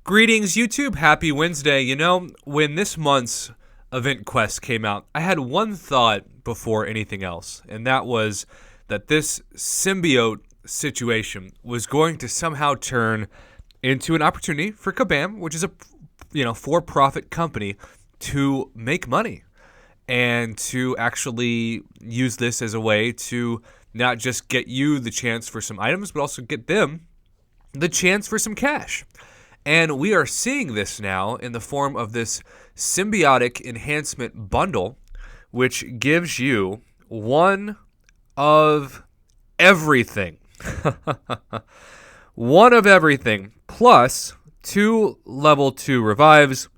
Greetings, YouTube. Happy Wednesday. You know, when this month's event quest came out, I had one thought before anything else, and that was that this symbiote situation was going to somehow turn into an opportunity for Kabam, which is a for-profit company, to make money and to actually use this as a way to not just get you the chance for some items, but also get them the chance for some cash. And we are seeing this now in the form of this symbiotic enhancement bundle, which gives you one of everything. One of everything, plus 2 level 2 revives,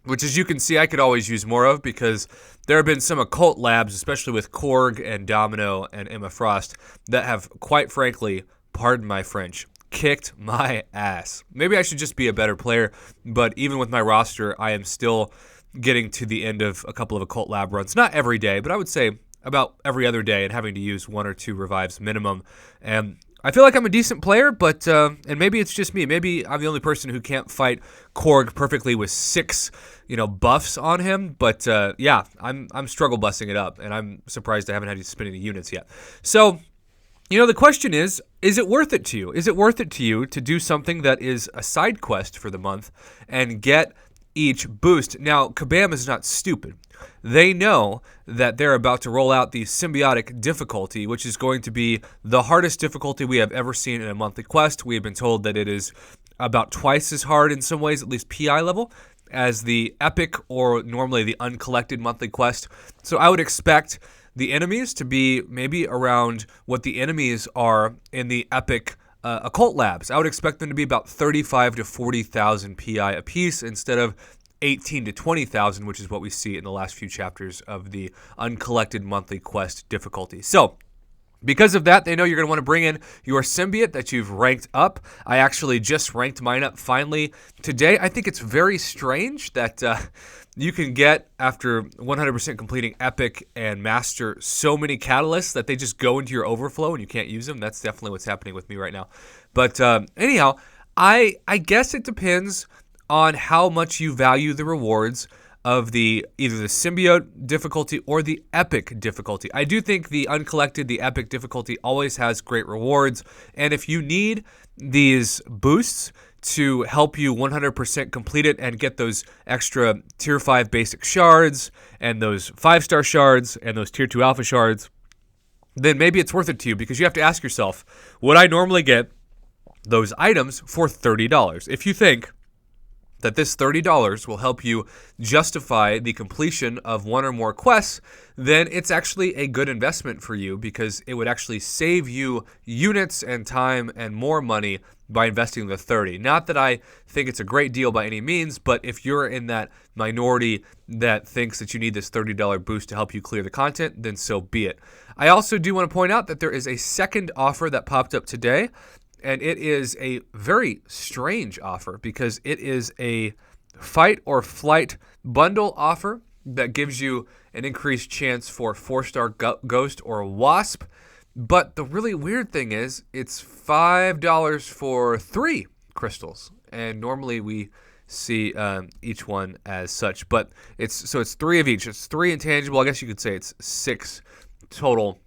which, as you can see, I could always use more of because there have been some occult labs, especially with Korg and Domino and Emma Frost, that have, quite frankly, pardon my French, kicked my ass. Maybe I should just be a better player, but even with my roster, I am still getting to the end of a couple of occult lab runs. Not every day, but I would say about every other day, and having to use 1 or 2 revives minimum. And I feel like I'm a decent player, but and maybe it's just me. Maybe I'm the only person who can't fight Korg perfectly with 6, buffs on him. But yeah, I'm struggle busting it up, and I'm surprised I haven't had to spend any units yet. So, the question is it worth it to you? Is it worth it to you to do something that is a side quest for the month and get each boost? Now, Kabam is not stupid. They know that they're about to roll out the symbiotic difficulty, which is going to be the hardest difficulty we have ever seen in a monthly quest. We have been told that it is about twice as hard in some ways, at least PI level, as the epic or normally the uncollected monthly quest. So I would expect the enemies to be maybe around what the enemies are in the epic occult labs. I would expect them to be about 35 to 40,000 PI apiece instead of 18 to 20,000, which is what we see in the last few chapters of the uncollected monthly quest difficulty. So, because of that, they know you're going to want to bring in your symbiote that you've ranked up. I actually just ranked mine up finally today. I think it's very strange that you can get, after 100% completing Epic and Master, so many catalysts that they just go into your overflow and you can't use them. That's definitely what's happening with me right now. But anyhow, I guess it depends on how much you value the rewards of either the symbiote difficulty or the epic difficulty. I do think the uncollected, the epic difficulty always has great rewards, and if you need these boosts to help you 100% complete it and get those extra tier 5 basic shards and those 5-star shards and those tier 2 alpha shards, then maybe it's worth it to you, because you have to ask yourself, would I normally get those items for $30? If you think that this $30 will help you justify the completion of 1 or more quests, then it's actually a good investment for you, because it would actually save you units and time and more money by investing the 30. Not that I think it's a great deal by any means, but if you're in that minority that thinks that you need this $30 boost to help you clear the content, then so be it. I also do want to point out that there is a second offer that popped up today, and it is a very strange offer because it is a fight or flight bundle offer that gives you an increased chance for 4-star ghost or wasp. But the really weird thing is it's $5 for 3 crystals. And normally we see each one as such. But it's 3 of each. It's 3 intangible. I guess you could say it's 6 total.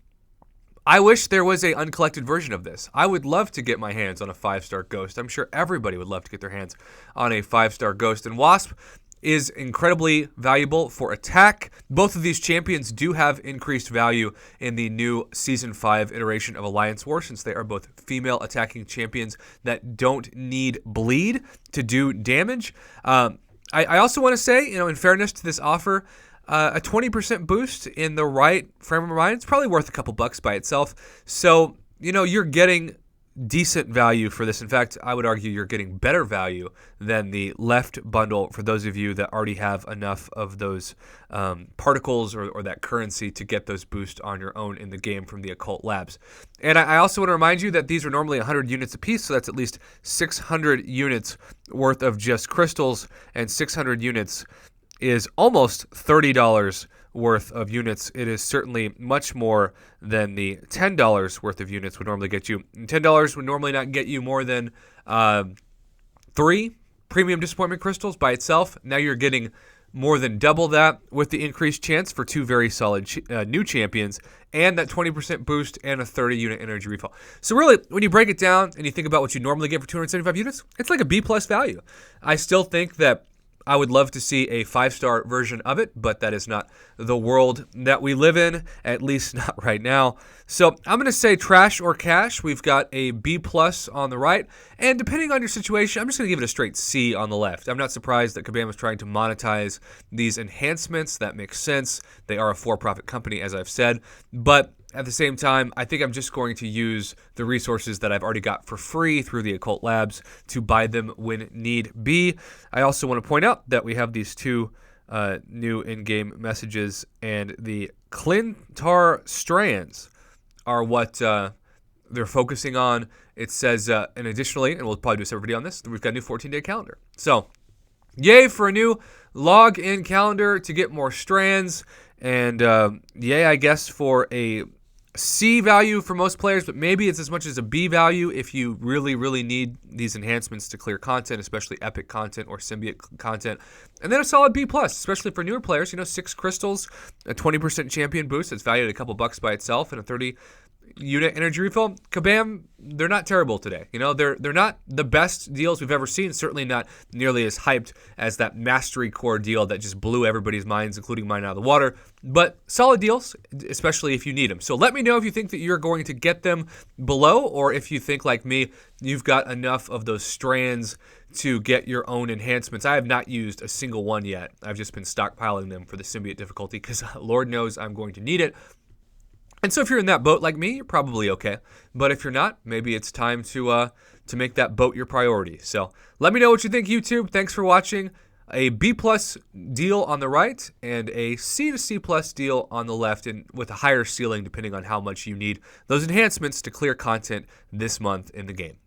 I wish there was a uncollected version of this. I would love to get my hands on a 5-star ghost. I'm sure everybody would love to get their hands on a 5-star ghost. And Wasp is incredibly valuable for attack. Both of these champions do have increased value in the new Season 5 iteration of Alliance War, since they are both female attacking champions that don't need bleed to do damage. I also want to say, in fairness to this offer, a 20% boost in the right frame of mind, it's probably worth a couple bucks by itself. So, you're getting decent value for this. In fact, I would argue you're getting better value than the left bundle for those of you that already have enough of those particles or that currency to get those boosts on your own in the game from the occult labs. And I also want to remind you that these are normally 100 units apiece, so that's at least 600 units worth of just crystals, and 600 units is almost $30 worth of units. It is certainly much more than the $10 worth of units would normally get you. $10 would normally not get you more than 3 premium disappointment crystals by itself. Now you're getting more than double that with the increased chance for 2 very solid new champions and that 20% boost and a 30 unit energy refill. So really, when you break it down and you think about what you normally get for 275 units, it's like a B plus value. I still think that I would love to see a 5-star version of it, but that is not the world that we live in, at least not right now. So I'm going to say trash or cash. We've got a B plus on the right, and depending on your situation, I'm just going to give it a straight C on the left. I'm not surprised that Kabam is trying to monetize these enhancements. That makes sense. They are a for-profit company, as I've said, but at the same time, I think I'm just going to use the resources that I've already got for free through the Occult Labs to buy them when need be. I also want to point out that we have these 2 new in-game messages, and the Clintar strands are what they're focusing on. It says, and additionally, and we'll probably do a separate video on this, we've got a new 14-day calendar. So, yay for a new log-in calendar to get more strands, and yay, I guess, for a C value for most players, but maybe it's as much as a B value if you really, really need these enhancements to clear content, especially epic content or symbiote content. And then a solid B plus, especially for newer players. 6 crystals, a 20% champion boost that's valued at a couple bucks by itself, and a 30 unit energy refill. Kabam, they're not terrible today. They're not the best deals we've ever seen. Certainly not nearly as hyped as that Mastery Core deal that just blew everybody's minds, including mine, out of the water. But solid deals, especially if you need them. So let me know if you think that you're going to get them below, or if you think, like me, you've got enough of those strands to get your own enhancements. I have not used a single one yet. I've just been stockpiling them for the symbiote difficulty because Lord knows I'm going to need it. And so if you're in that boat like me, you're probably okay. But if you're not, maybe it's time to make that boat your priority. So let me know what you think, YouTube. Thanks for watching. A B plus deal on the right and a C to C plus deal on the left, and with a higher ceiling depending on how much you need those enhancements to clear content this month in the game.